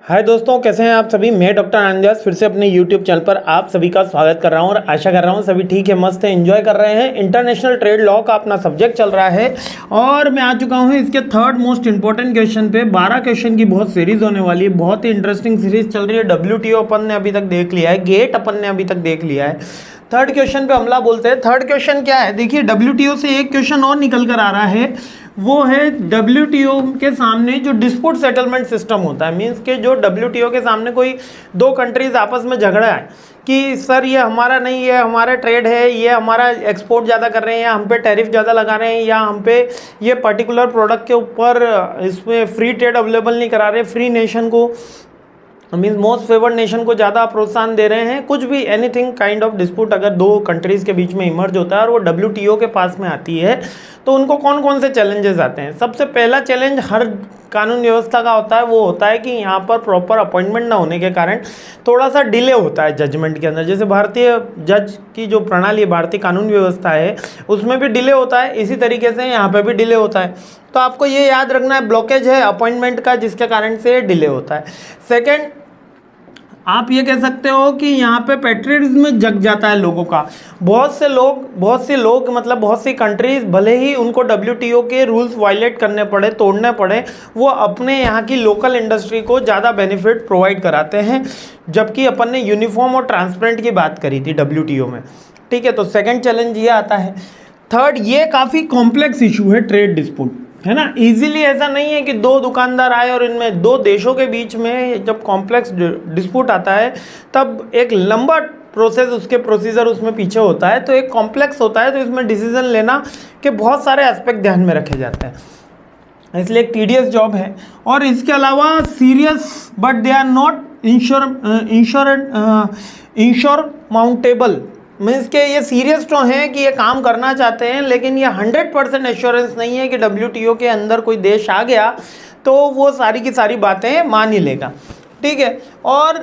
हाय दोस्तों, कैसे हैं आप सभी। मैं डॉक्टर आनंद फिर से अपने यूट्यूब चैनल पर आप सभी का स्वागत कर रहा हूं और आशा कर रहा हूं सभी ठीक है, मस्त है, एंजॉय कर रहे हैं। इंटरनेशनल ट्रेड लॉ का अपना सब्जेक्ट चल रहा है और मैं आ चुका हूं इसके थर्ड मोस्ट इंपॉर्टेंट क्वेश्चन पे। 12 क्वेश्चन की बहुत सीरीज होने वाली है, बहुत ही इंटरेस्टिंग सीरीज चल रही है। WTO अपन ने अभी तक देख लिया है, गेट अपन ने अभी तक देख लिया है। थर्ड क्वेश्चन पे हमला बोलते हैं। थर्ड क्वेश्चन क्या है, देखिए WTO से एक क्वेश्चन और निकल कर आ रहा है, वो है WTO के सामने जो डिस्प्यूट सेटलमेंट सिस्टम होता है। मींस के जो WTO के सामने कोई दो कंट्रीज आपस में झगड़ा है कि सर ये हमारा नहीं है, हमारा ट्रेड है, ये हमारा एक्सपोर्ट ज़्यादा कर रहे हैं या हम पे टैरिफ ज़्यादा लगा रहे हैं या हम पे ये पर्टिकुलर प्रोडक्ट के ऊपर इसमें फ्री ट्रेड अवेलेबल नहीं करा रहे, फ्री नेशन को मीन्स मोस्ट फेवर्ड नेशन को ज़्यादा प्रोत्साहन दे रहे हैं, कुछ भी एनीथिंग काइंड ऑफ डिस्प्यूट अगर दो कंट्रीज़ के बीच में इमर्ज होता है और वो WTO के पास में आती है तो उनको कौन कौन से चैलेंजेस आते हैं। सबसे पहला चैलेंज हर कानून व्यवस्था का होता है, वो होता है कि यहाँ पर प्रॉपर अपॉइंटमेंट ना होने के कारण थोड़ा सा डिले होता है जजमेंट के अंदर। जैसे भारतीय जज की जो प्रणाली है, भारतीय कानून व्यवस्था है, उसमें भी डिले होता है, इसी तरीके से यहाँ पे भी डिले होता है। तो आपको ये याद रखना है, ब्लॉकेज है अपॉइंटमेंट का जिसके कारण से डिले होता है। सेकेंड, आप ये कह सकते हो कि यहाँ पे पैट्रियटिज्म जग जाता है लोगों का। बहुत से लोग मतलब बहुत सी कंट्रीज, भले ही उनको WTO के रूल्स वायलेट करने पड़े, तोड़ने पड़े, वो अपने यहाँ की लोकल इंडस्ट्री को ज़्यादा बेनिफिट प्रोवाइड कराते हैं। जबकि अपन ने यूनिफॉर्म और ट्रांसपेरेंट की बात करी थी WTO में, ठीक है। तो सेकेंड चैलेंज ये आता है। थर्ड, ये काफ़ी कॉम्प्लेक्स इशू है ट्रेड डिस्प्यूट, है ना। इजीली ऐसा नहीं है कि दो दुकानदार आए और इनमें दो देशों के बीच में जब कॉम्प्लेक्स डिस्प्यूट आता है तब एक लंबा प्रोसेस, उसके प्रोसीजर उसमें पीछे होता है, तो एक कॉम्प्लेक्स होता है। तो इसमें डिसीजन लेना के बहुत सारे एस्पेक्ट ध्यान में रखे जाते हैं, इसलिए एक टीडियस जॉब है। और इसके अलावा serious but they are not insurmountable. Means के ये सीरियस तो हैं कि ये काम करना चाहते हैं, लेकिन ये 100% एश्योरेंस नहीं है कि WTO के अंदर कोई देश आ गया तो वो सारी की सारी बातें मान ही लेगा, ठीक है। और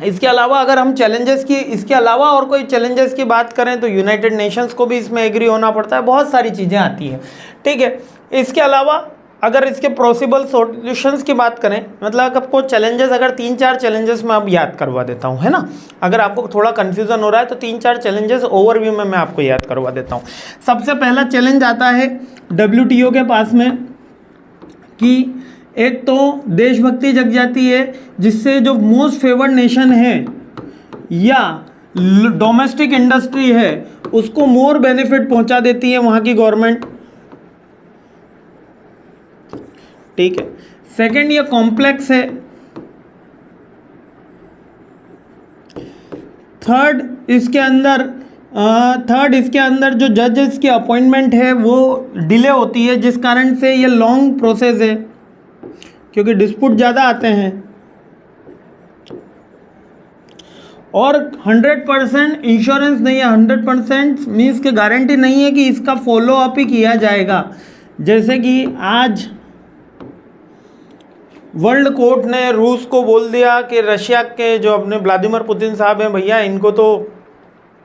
इसके अलावा अगर हम चैलेंजेस की, इसके अलावा और कोई चैलेंजेस की बात करें तो यूनाइटेड नेशंस को भी इसमें एग्री होना पड़ता है, बहुत सारी चीज़ें आती हैं, ठीक है। इसके अलावा अगर इसके पॉसिबल सॉल्यूशंस की बात करें, मतलब आपको चैलेंजेस अगर 3-4 चैलेंजेस मैं अब याद करवा देता हूं, है ना। अगर आपको थोड़ा कंफ्यूजन हो रहा है तो 3-4 चैलेंजेस ओवरव्यू में मैं आपको याद करवा देता हूं। सबसे पहला चैलेंज आता है WTO के पास में कि एक तो देशभक्ति जग जाती है, जिससे जो मोस्ट फेवर्ड नेशन है या डोमेस्टिक इंडस्ट्री है उसको मोर बेनिफिट पहुंचा देती है वहां की गवर्नमेंट, ठीक है। सेकंड, ये कॉम्प्लेक्स है। थर्ड, इसके अंदर जो जजेस की अपॉइंटमेंट है वो डिले होती है, जिस कारण से ये लॉन्ग प्रोसेस है क्योंकि डिस्प्यूट ज़्यादा आते हैं। और 100% इंश्योरेंस नहीं है, 100% मीन्स की गारंटी नहीं है कि इसका फॉलो अप ही किया जाएगा। जैसे कि आज वर्ल्ड कोर्ट ने रूस को बोल दिया कि रशिया के जो अपने व्लादिमीर पुतिन साहब हैं, भैया इनको तो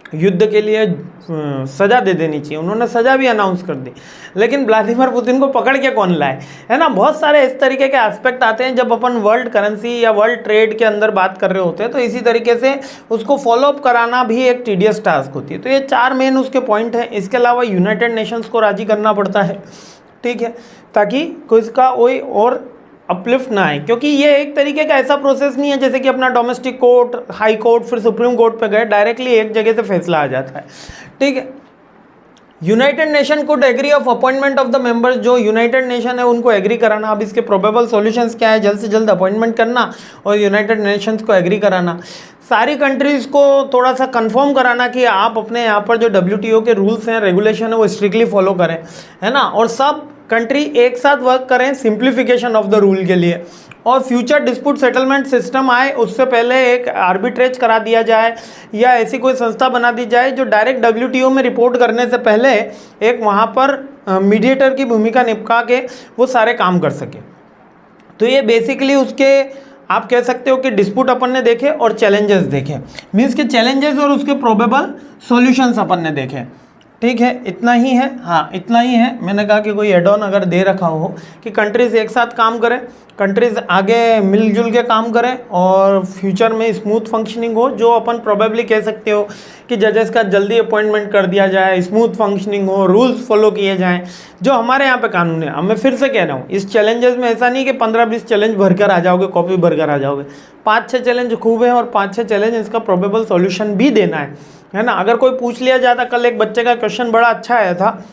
युद्ध के लिए सज़ा दे देनी चाहिए। उन्होंने सज़ा भी अनाउंस कर दी, लेकिन व्लादिमीर पुतिन को पकड़ के कौन लाए, है ना। बहुत सारे इस तरीके के एस्पेक्ट आते हैं जब अपन वर्ल्ड करेंसी या वर्ल्ड ट्रेड के अंदर बात कर रहे होते हैं, तो इसी तरीके से उसको फॉलोअप कराना भी एक टीडियस टास्क होती है। तो ये 4 मेन उसके पॉइंट हैं। इसके अलावा यूनाइटेड नेशंस को राजी करना पड़ता है, ठीक है, ताकि इसका कोई और अपलिफ्ट ना है, क्योंकि ये एक तरीके का ऐसा प्रोसेस नहीं है जैसे कि अपना डोमेस्टिक कोर्ट, हाई कोर्ट, फिर सुप्रीम कोर्ट पे गए, डायरेक्टली एक जगह से फैसला आ जाता है, ठीक है। United Nation could agree of appointment of the members, जो यूनाइटेड नेशन है उनको एग्री कराना। अब इसके प्रोबेबल सॉल्यूशंस क्या है, जल्द से जल्द अपॉइंटमेंट करना और यूनाइटेड नेशंस को एग्री कराना। सारी कंट्रीज़ को थोड़ा सा कंफर्म कराना कि आप अपने यहाँ पर जो WTO के रूल्स हैं, रेगुलेशन है, वो स्ट्रिक्टली फॉलो करें, है ना। और सब कंट्री एक साथ वर्क करें सिंप्लीफिकेशन ऑफ द रूल के लिए। और फ्यूचर डिस्प्यूट सेटलमेंट सिस्टम आए उससे पहले एक आर्बिट्रेज करा दिया जाए या ऐसी कोई संस्था बना दी जाए जो डायरेक्ट WTO में रिपोर्ट करने से पहले एक वहाँ पर मीडिएटर की भूमिका निभा के वो सारे काम कर सके। तो ये बेसिकली उसके आप कह सकते हो कि डिस्प्यूट अपन ने देखे और चैलेंजेस देखे, मीन्स के चैलेंजेस और उसके प्रोबेबल सॉल्यूशंस अपन ने देखे, ठीक है, इतना ही है। हाँ, इतना ही है। मैंने कहा कि कोई एड ऑन अगर दे रखा हो कि कंट्रीज एक साथ काम करें, कंट्रीज आगे मिलजुल के काम करें और फ्यूचर में स्मूथ फंक्शनिंग हो, जो अपन प्रोबेबली कह सकते हो कि जजेस का जल्दी अपॉइंटमेंट कर दिया जाए, स्मूथ फंक्शनिंग हो, रूल्स फॉलो किए जाएं, जो हमारे यहाँ पे कानून है। अब मैं फिर से कह रहा हूँ, इस चैलेंजेस में ऐसा नहीं कि 15-20 चैलेंज भरकर आ जाओगे, कॉपी भरकर आ जाओगे। 5-6 चैलेंज खूब है और 5-6 चैलेंज इसका प्रोबेबल सॉल्यूशन भी देना है ना। अगर कोई पूछ लिया जाता, कल एक बच्चे का क्वेश्चन बड़ा अच्छा आया था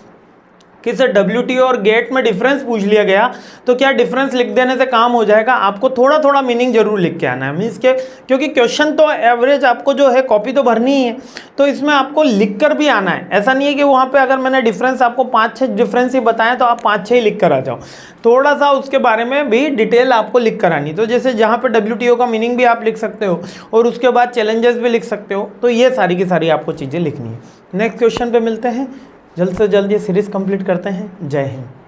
कि सर WTO और गेट में डिफरेंस पूछ लिया गया तो क्या डिफरेंस लिख देने से काम हो जाएगा? आपको थोड़ा थोड़ा मीनिंग जरूर लिख के आना है, मीन्स के क्योंकि क्वेश्चन तो एवरेज आपको जो है कॉपी तो भरनी ही है, तो इसमें आपको लिख कर भी आना है। ऐसा नहीं है कि वहाँ पे अगर मैंने डिफरेंस आपको 5-6 डिफरेंस ही बताया तो आप 5-6 ही लिख कर आ जाओ, थोड़ा सा उसके बारे में भी डिटेल आपको लिख कर आनी। तो जैसे जहाँ पे WTO का मीनिंग भी आप लिख सकते हो और उसके बाद चैलेंजेस भी लिख सकते हो, तो ये सारी की सारी आपको चीज़ें लिखनी है। नेक्स्ट क्वेश्चन पे मिलते हैं, जल्द से जल्द ये सीरीज़ कंप्लीट करते हैं। जय हिंद।